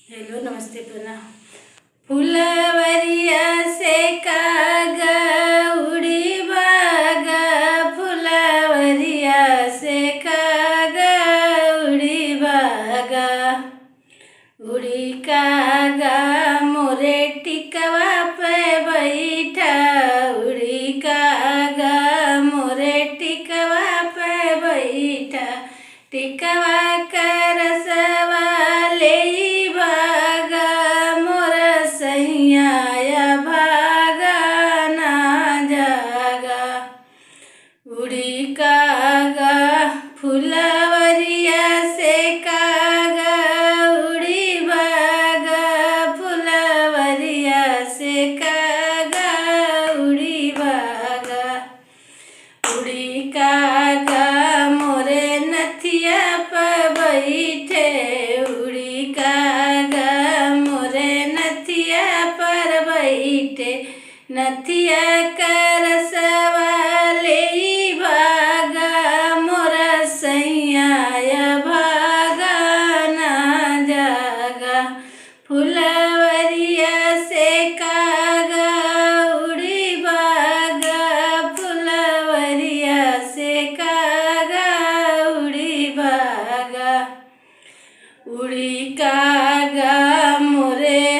Hello नमस्ते प्रणाम। फुलवरिया से कागा उड़ी बागा, फुलवरिया से कागा उड़ी बागा। उड़ी कागा मोरे टिकवा पे बैठा, उड़ी कागा मोरे टिकवा पे बैठा। टिकवा कर सवाले भागा, मोर सैया भागा ना जागा। उड़ी कागा फुलवरिया से कागा उड़ी बागा, फुलवरिया से कागा उड़ी बागा। उड़ी कागा मोरे नथिया पर बैठे, उड़ी कागा मोरे नथिया पर बैठे। नथिया कर सवाले भागा, मोरा सैया भागा ना जागा। फुलवरिया से कागा उड़ी बागा, फुलवरिया से कागा उड़ी बागा। उड़ी कागा मोरे